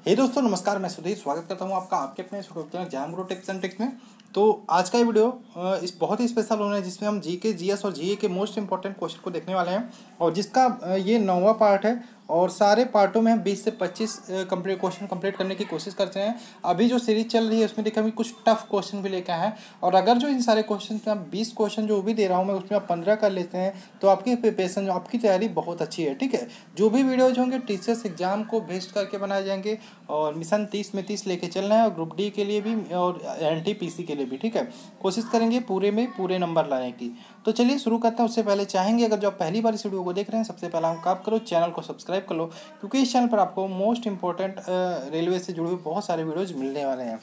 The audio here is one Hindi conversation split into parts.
हे दोस्तों नमस्कार, मैं सुधीर स्वागत करता हूं आपका आपके अपने exam grow tips and tricks में। तो आज का ये वीडियो इस बहुत ही स्पेशल होना है, जिसमें हम जीके जीएस और जीए के मोस्ट इंपॉर्टेंट क्वेश्चन को देखने वाले हैं। और जिसका ये 9वां पार्ट है और सारे पार्टों में हम 20 से 25 क्वेश्चन कंप्लीट करने की कोशिश करते हैं। अभी जो सीरीज चल रही है उसमें देखा कुछ टफ क्वेश्चन भी लेकर आए हैं। और अगर जो इन सारे क्वेश्चन में आप 20 क्वेश्चन जो भी दे रहा हूँ मैं उसमें आप 15 कर लेते हैं तो आपकी प्रिपरेशन आपकी तैयारी बहुत अच्छी है। ठीक है, जो भी वीडियोज होंगे टीचर्स एग्जाम को बेस्ड करके बनाए जाएंगे और मिशन 30 में 30 लेके चलना है, और ग्रुप डी के लिए भी और एनटीपीसी के लिए भी। ठीक है, कोशिश करेंगे पूरे में पूरे नंबर लाने की। तो चलिए शुरू करते हैं। उससे पहले चाहेंगे अगर जो आप पहली बार इस वीडियो को देख रहे हैं, सबसे पहला हम काम करो चैनल को सब्सक्राइब कर लो, क्योंकि इस चैनल पर आपको मोस्ट इंपॉर्टेंट रेलवे से जुड़े हुए बहुत सारे वीडियोज मिलने वाले हैं।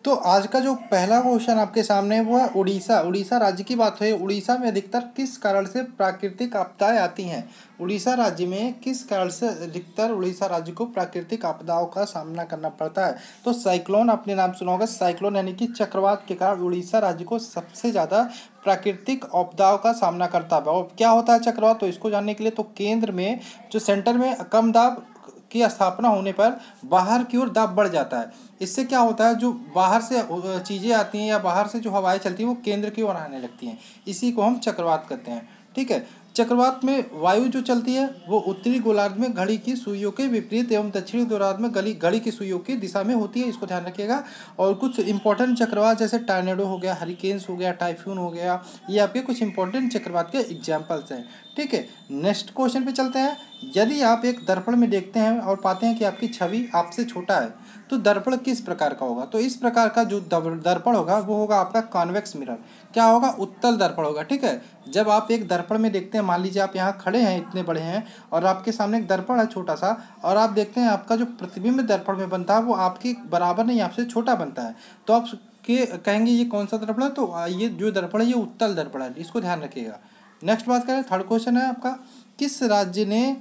तो आज का जो पहला क्वेश्चन आपके सामने है वो है उड़ीसा। उड़ीसा राज्य की बात है। उड़ीसा में अधिकतर किस कारण से प्राकृतिक आपदाएं आती हैं? उड़ीसा राज्य में किस कारण से अधिकतर उड़ीसा राज्य को प्राकृतिक आपदाओं का सामना करना पड़ता है? तो साइक्लोन, आपने नाम सुना होगा, साइक्लोन यानी कि चक्रवात के कारण उड़ीसा राज्य को सबसे ज़्यादा प्राकृतिक आपदाओं का सामना करता है। और क्या होता है चक्रवात? तो इसको जानने के लिए तो केंद्र में जो सेंटर में कम दाब की स्थापना होने पर बाहर की ओर दाब बढ़ जाता है। इससे क्या होता है, जो बाहर से चीज़ें आती हैं या बाहर से जो हवाएं चलती हैं वो केंद्र की ओर आने लगती हैं। इसी को हम चक्रवात कहते हैं। ठीक है, चक्रवात में वायु जो चलती है वो उत्तरी गोलार्ध में घड़ी की सुइयों के विपरीत एवं दक्षिणी गोलार्ध में घड़ी की सुइयों की दिशा में होती है। इसको ध्यान रखिएगा। और कुछ इंपॉर्टेंट चक्रवात जैसे टॉर्नेडो हो गया, हरिकेन्स हो गया, टाइफून हो गया, ये आपके कुछ इंपॉर्टेंट चक्रवात के एग्जाम्पल्स हैं। ठीक है, नेक्स्ट क्वेश्चन पे चलते हैं। यदि आप एक दर्पण में देखते हैं और पाते हैं कि आपकी छवि आपसे छोटा है तो दर्पण किस प्रकार का होगा? तो इस प्रकार का जो दर्पण होगा वो होगा आपका कॉन्वेक्स मिरर। क्या होगा? उत्तल दर्पण होगा। ठीक है, जब आप एक दर्पण में देखते हैं, मान लीजिए आप यहाँ खड़े हैं, इतने बड़े हैं, और आपके सामने एक दर्पण है छोटा सा, और आप देखते हैं आपका जो प्रतिबिंब दर्पण में बनता है वो आपके बराबर नहीं, आपसे छोटा बनता है, तो आप कहेंगे ये कौन सा दर्पण है? तो ये जो दर्पण है ये उत्तल दर्पण है। इसको ध्यान रखिएगा। नेक्स्ट बात करें, थर्ड क्वेश्चन है आपका, किस राज्य ने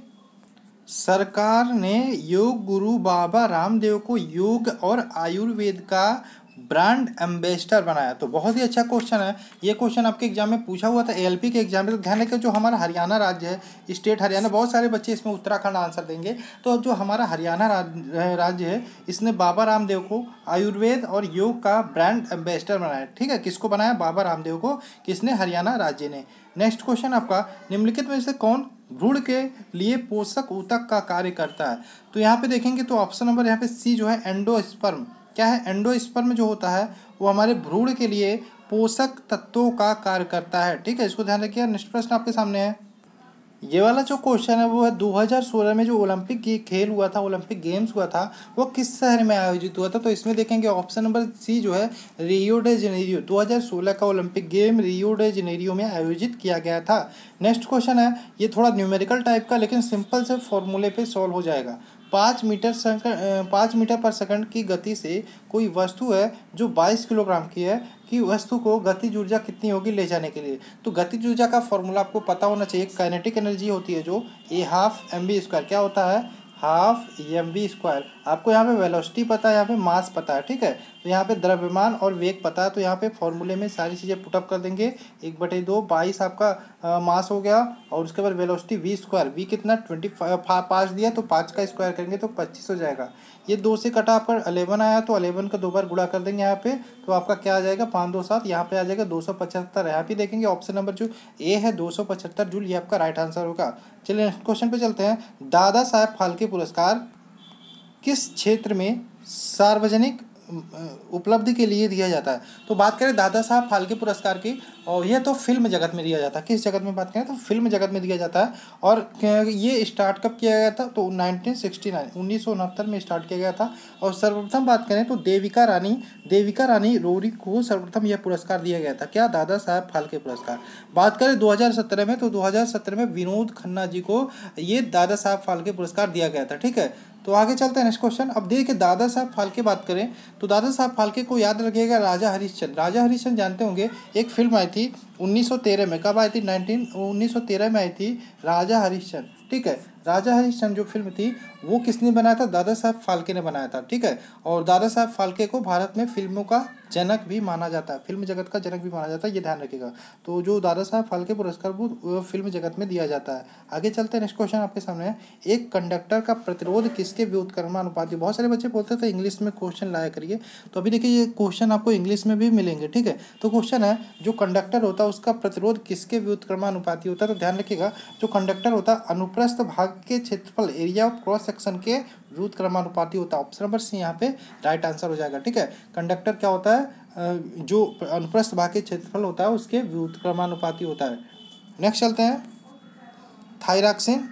सरकार ने योग गुरु बाबा रामदेव को योग और आयुर्वेद का ब्रांड एम्बेसडर बनाया? तो बहुत ही अच्छा क्वेश्चन है। ये क्वेश्चन आपके एग्जाम में पूछा हुआ था, एएलपी के एग्जाम में। तो ध्यान रखिए, जो हमारा हरियाणा राज्य है, स्टेट हरियाणा, बहुत सारे बच्चे इसमें उत्तराखंड आंसर देंगे। तो जो हमारा हरियाणा राज्य है, इसने बाबा रामदेव को आयुर्वेद और योग का ब्रांड एम्बेसडर बनाया। ठीक है, किसको बनाया? बाबा रामदेव को। किसने? हरियाणा राज्य ने। नेक्स्ट क्वेश्चन आपका, निम्नलिखित में से कौन भ्रूण के लिए पोषक ऊतक का कार्य करता है? तो यहाँ पे देखेंगे तो ऑप्शन नंबर यहाँ पे सी जो है एंडोस्पर्म। क्या है? एंडोस्पर्म जो होता है वो हमारे भ्रूण के लिए पोषक तत्वों का कार्य करता है। ठीक है, इसको ध्यान रखिए। नेक्स्ट प्रश्न आपके सामने है, ये वाला जो क्वेश्चन है वो है 2016 में जो ओलंपिक खेल हुआ था, ओलंपिक गेम्स हुआ था, वो किस शहर में आयोजित हुआ था? तो इसमें देखेंगे ऑप्शन नंबर सी जो है रियो डे जनेरियो। 2016 का Olympic game Rio de Janeiro में आयोजित किया गया था। नेक्स्ट क्वेश्चन है, ये थोड़ा न्यूमेरिकल टाइप का लेकिन सिंपल से फॉर्मूले पे सॉल्व हो जाएगा। 5 मीटर पर सेकंड की गति से कोई वस्तु है जो 22 किलोग्राम की है, कि वस्तु को गतिज ऊर्जा कितनी होगी ले जाने के लिए? तो गतिज ऊर्जा का फॉर्मूला आपको पता होना चाहिए। काइनेटिक एनर्जी होती है जो A12 mv²। क्या होता है? Half mv²। आपको यहाँ पे वेलोसिटी पता है, यहाँ पे मास पता है। ठीक है, तो यहाँ पे द्रव्यमान और वेग पता है, तो यहाँ पे फॉर्मूले में सारी चीज़ें पुटअप कर देंगे। 1/2 22 आपका मास हो गया, और उसके बाद वेलोसिटी v²। वी कितना? 5 दिया तो 5 का स्क्वायर करेंगे तो 25 हो जाएगा। ये 2 से कटा पर 11 आया, तो 11 का 2 बार गुणा कर देंगे यहाँ पे, तो आपका क्या आ जाएगा? 5 2 7। यहाँ पे आ जाएगा 275। यहाँ पे देखेंगे ऑप्शन नंबर जो ए है 275 जूल, ये आपका राइट आंसर होगा। चलिए नेक्स्ट क्वेश्चन पे चलते हैं। दादा साहब फाल्के पुरस्कार किस क्षेत्र में सार्वजनिक उपलब्धि के लिए दिया जाता है? तो बात करें दादा साहब फाल्के पुरस्कार की, और यह तो फिल्म जगत में दिया जाता है। किस जगत में बात करें? तो फिल्म जगत में दिया जाता है। और ये स्टार्ट कब किया गया था? तो 1969 में स्टार्ट किया गया था। और सर्वप्रथम बात करें तो देविका रानी रोरी को सर्वप्रथम यह पुरस्कार दिया गया था। क्या? दादा साहब फाल्के पुरस्कार। बात करें 2017 में, तो 2017 में विनोद खन्ना जी को ये दादा साहब फाल्के पुरस्कार दिया गया था। ठीक है, तो आगे चलते हैं नेक्स्ट क्वेश्चन। अब देखिए, दादा साहब फाल्के बात करें तो दादा साहब फाल्के को याद रखिएगा राजा हरिश्चंद्र। राजा हरिश्चंद्र जानते होंगे, एक फिल्म आई थी 1913 में। कब आई थी? 1913 में आई थी राजा हरिश्चंद्र। ठीक है, राजा हरिश्चंद्र जो फिल्म थी वो किसने बनाया था? दादा साहब फाल्के ने बनाया था। ठीक है, और दादा साहब फाल्के को भारत में फिल्मों का जनक भी माना जाता है, फिल्म जगत का जनक भी माना जाता है, ये ध्यान रखिएगा। तो जो दादा साहब फाल्के पुरस्कार वो फिल्म जगत में दिया जाता है। आगे चलते हैं, नेक्स्ट क्वेश्चन आपके सामने है, एक कंडक्टर का प्रतिरोध किसके व्युत्क्रमानुपाती? बहुत सारे बच्चे बोलते थे इंग्लिश में क्वेश्चन लाया करिए, तो अभी देखिए ये क्वेश्चन आपको इंग्लिश में भी मिलेंगे। ठीक है, तो क्वेश्चन है जो कंडक्टर होता है उसका प्रतिरोध किसके व्युत्क्रमानुपाती होता है? तो ध्यान रखिएगा, जो कंडक्टर होता है अनुप्रस्थ भाग के क्षेत्रफल, एरिया ऑफ क्रॉस सेक्शन के व्युत्क्रमानुपाती होता है। ऑप्शन नंबर सी यहाँ पे राइट आंसर हो जाएगा। ठीक है, कंडक्टर क्या होता है? जो अनुप्रस्थ भाग के क्षेत्रफल होता है उसके व्युत्क्रमानुपाती होता है। नेक्स्ट चलते हैं, थायरॉक्सिन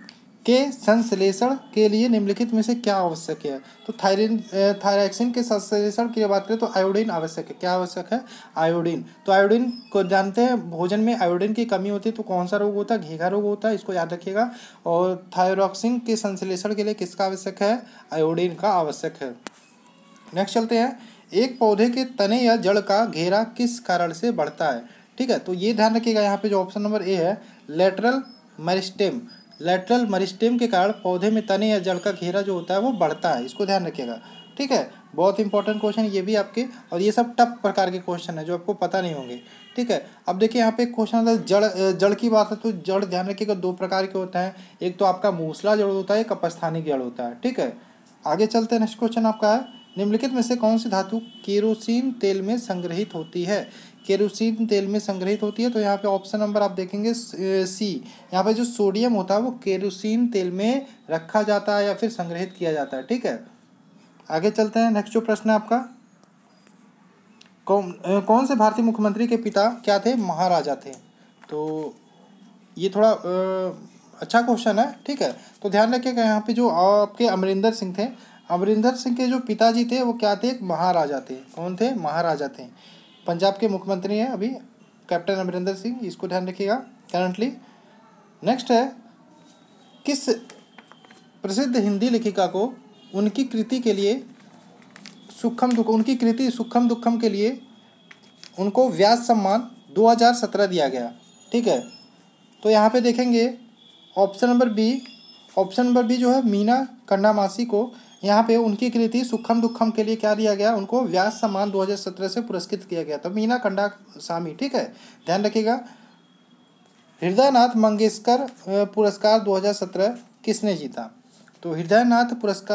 के संश्लेषण के लिए निम्नलिखित में से क्या आवश्यक है? तो थायरॉक्सिन के संश्लेषण की बात करें तो आयोडीन आवश्यक है। क्या आवश्यक है? आयोडीन। तो आयोडीन को जानते हैं, भोजन में आयोडीन की कमी होती है तो कौन सा रोग होता है? घेघा रोग होता है, इसको याद रखिएगा। और थायरॉक्सिन के संश्लेषण के लिए किसका आवश्यक है? आयोडीन का आवश्यक है। नेक्स्ट चलते हैं, एक पौधे के तने या जड़ का घेरा किस कारण से बढ़ता है? ठीक है, तो ये ध्यान रखिएगा, यहाँ पे जो ऑप्शन नंबर ए है लेटरल मेरिस्टेम, लेटरल मेरिस्टेम के कारण पौधे में तने या जड़ का घेरा जो होता है वो बढ़ता है, इसको ध्यान रखिएगा। ठीक है, बहुत इंपॉर्टेंट क्वेश्चन ये भी आपके, और ये सब टफ प्रकार के क्वेश्चन है जो आपको पता नहीं होंगे। ठीक है, अब देखिए यहाँ पे क्वेश्चन जड़ की बात है, तो जड़ ध्यान रखिएगा दो प्रकार के होते हैं, एक तो आपका मूसला जड़ होता है, एक अपस्थानिक जड़ होता है। ठीक है, आगे चलते हैं, नेक्स्ट क्वेश्चन आपका है, निम्नलिखित में से कौन सी धातु केरोसिन तेल में संग्रहित होती है? केरोसिन तेल में संग्रहित होती है, तो यहाँ पे ऑप्शन नंबर आप देखेंगे सी। यहाँ पे जो सोडियम होता है वो केरोसिन तेल में रखा जाता है या फिर संग्रहित किया जाता है। ठीक है, आगे चलते हैं, नेक्स्ट जो प्रश्न है आपका, कौन से भारतीय मुख्यमंत्री के पिता क्या थे? महाराजा थे। तो ये थोड़ा अच्छा क्वेश्चन है। ठीक है, तो ध्यान रखिएगा यहाँ पे जो आपके अमरिंदर सिंह थे, अमरिंदर सिंह के जो पिताजी थे वो क्या थे? महाराजा थे। कौन थे? महाराजा थे। पंजाब के मुख्यमंत्री हैं अभी कैप्टन अमरिंदर सिंह, इसको ध्यान रखिएगा करंटली। नेक्स्ट है, किस प्रसिद्ध हिंदी लेखिका को उनकी कृति के लिए उनकी कृति सूक्ष्म दुक्खम के लिए उनको व्यास सम्मान 2017 दिया गया? ठीक है, तो यहाँ पे देखेंगे ऑप्शन नंबर बी जो है मीना कन्नामासी को यहाँ पे उनकी कृति सूक्ष्म दुक्खम के लिए क्या दिया गया? उनको व्यास सम्मान 2017 से पुरस्कृत किया गया था, मीना कन्नामासी। ठीक है, ध्यान रखिएगा। हृदयनाथ मंगेशकर पुरस्कार 2017 किसने जीता? तो हृदयनाथ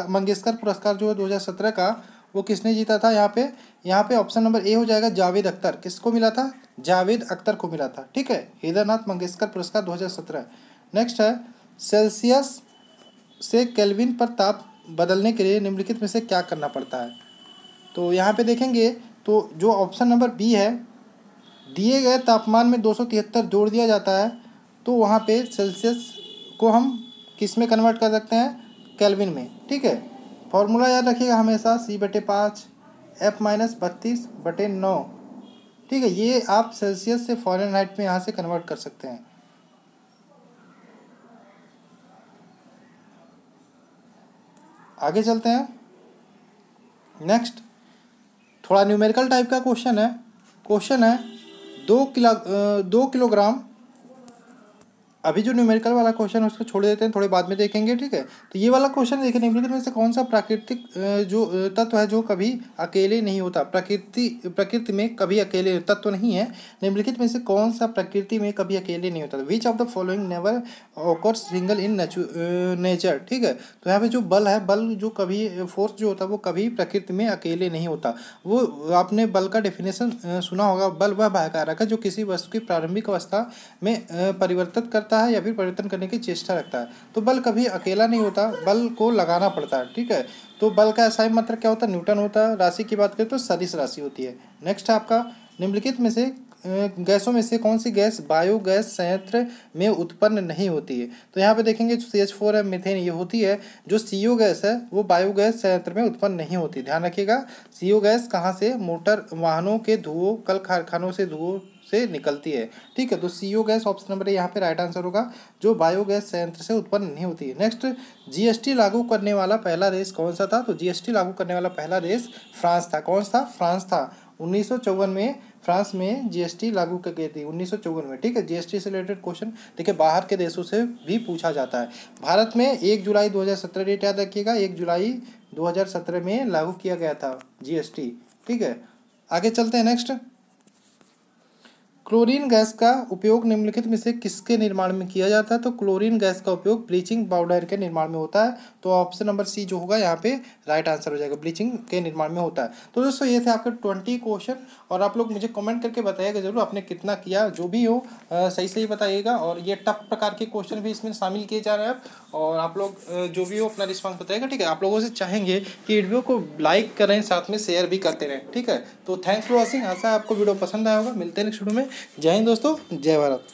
मंगेशकर पुरस्कार जो है 2017 का वो किसने जीता था? यहाँ पे ऑप्शन नंबर ए हो जाएगा जावेद अख्तर। किसको मिला था? जावेद अख्तर को मिला था। ठीक है, हृदयनाथ मंगेशकर पुरस्कार 2017। नेक्स्ट है, सेल्सियस से केल्विन पर ताप बदलने के लिए निम्नलिखित में से क्या करना पड़ता है? तो यहाँ पे देखेंगे तो जो ऑप्शन नंबर बी है, दिए गए तापमान में 273 जोड़ दिया जाता है, तो वहाँ पे सेल्सियस को हम किस में कन्वर्ट कर सकते हैं? केल्विन में। ठीक है, फॉर्मूला याद रखिएगा हमेशा, C/5 F-32/9। ठीक है, ये आप सेल्सियस से फ़ारेनहाइट में यहाँ से कन्वर्ट कर सकते हैं। आगे चलते हैं, नेक्स्ट थोड़ा न्यूमेरिकल टाइप का क्वेश्चन है 2 किलोग्राम। अभी जो न्यूमेरिकल वाला क्वेश्चन है उसको छोड़ देते हैं, थोड़े बाद में देखेंगे। ठीक है, तो ये वाला क्वेश्चन देखिए, निम्नलिखित में से कौन सा प्राकृतिक जो तत्व है जो कभी अकेले नहीं होता? प्रकृति में कभी अकेले तत्व नहीं है, निम्नलिखित में से कौन सा प्रकृति में कभी अकेले नहीं होता? Which of the following never occurs single in nature? ठीक है, तो यहाँ पे जो बल है, बल जो कभी फोर्स जो होता है वो कभी प्रकृति में अकेले नहीं होता। वो आपने बल का डेफिनेशन सुना होगा, बल वह बाह्यकारक है जो किसी वस्तु की प्रारंभिक अवस्था में परिवर्तित करता है या फिर परिवर्तन करने की चेष्टा रखता है। तो बल कभी अकेला नहीं होता, बल को लगाना पड़ता है। ठीक है, तो बल का SI मात्रक क्या होता है? न्यूटन होता है। राशि की बात करें तो सदिश राशि होती है। नेक्स्ट है आपका, निम्नलिखित में से गैसों में से कौन सी गैस बायोगैस संयंत्र में उत्पन्न नहीं होती है? तो यहाँ पे देखेंगे जो CH4 है, मीथेन, ये होती है। जो CO गैस है वो बायोगैस संयंत्र में उत्पन्न नहीं होती। ध्यान रखिएगा, CO गैस कहाँ से? मोटर वाहनों के धुओं, कल कारखानों से धुओं से निकलती है। ठीक है, तो CO गैस ऑप्शन नंबर यहाँ पे राइट आंसर होगा, जो बायोगैस संयंत्र से उत्पन्न नहीं होती है। नेक्स्ट, GST लागू करने वाला पहला देश कौन सा था? तो GST लागू करने वाला पहला देश फ्रांस था। कौन था? फ्रांस था। 1954 में फ्रांस में जीएसटी लागू की गई थी 1954 में। ठीक है, जीएसटी से रिलेटेड क्वेश्चन देखिए बाहर के देशों से भी पूछा जाता है। भारत में 1 जुलाई 2017, डेट याद रखिएगा, 1 जुलाई 2017 में लागू किया गया था जीएसटी। ठीक है, आगे चलते हैं नेक्स्ट। क्लोरीन गैस का उपयोग निम्नलिखित में से किसके निर्माण में किया जाता है? तो क्लोरीन गैस का उपयोग ब्लीचिंग पाउडर के निर्माण में होता है। तो ऑप्शन नंबर सी जो होगा यहाँ पे राइट आंसर हो जाएगा, ब्लीचिंग के निर्माण में होता है। तो दोस्तों ये थे आपके 20 क्वेश्चन, और आप लोग मुझे कमेंट करके बताइएगा जरूर आपने कितना किया, जो भी हो सही सही बताइएगा। और ये टफ प्रकार के क्वेश्चन भी इसमें शामिल किए जा रहे हैं, और आप लोग जो भी हो अपना रिस्पॉन्स बताइएगा। ठीक है, आप लोगों से चाहेंगे कि वीडियो को लाइक करें, साथ में शेयर भी करते रहें। ठीक है, तो थैंक्स फॉर वॉचिंग। आशा है आपको वीडियो पसंद आया होगा। मिलते हैं नेक्स्ट वीडियो में। जय हिंद दोस्तों, जय भारत।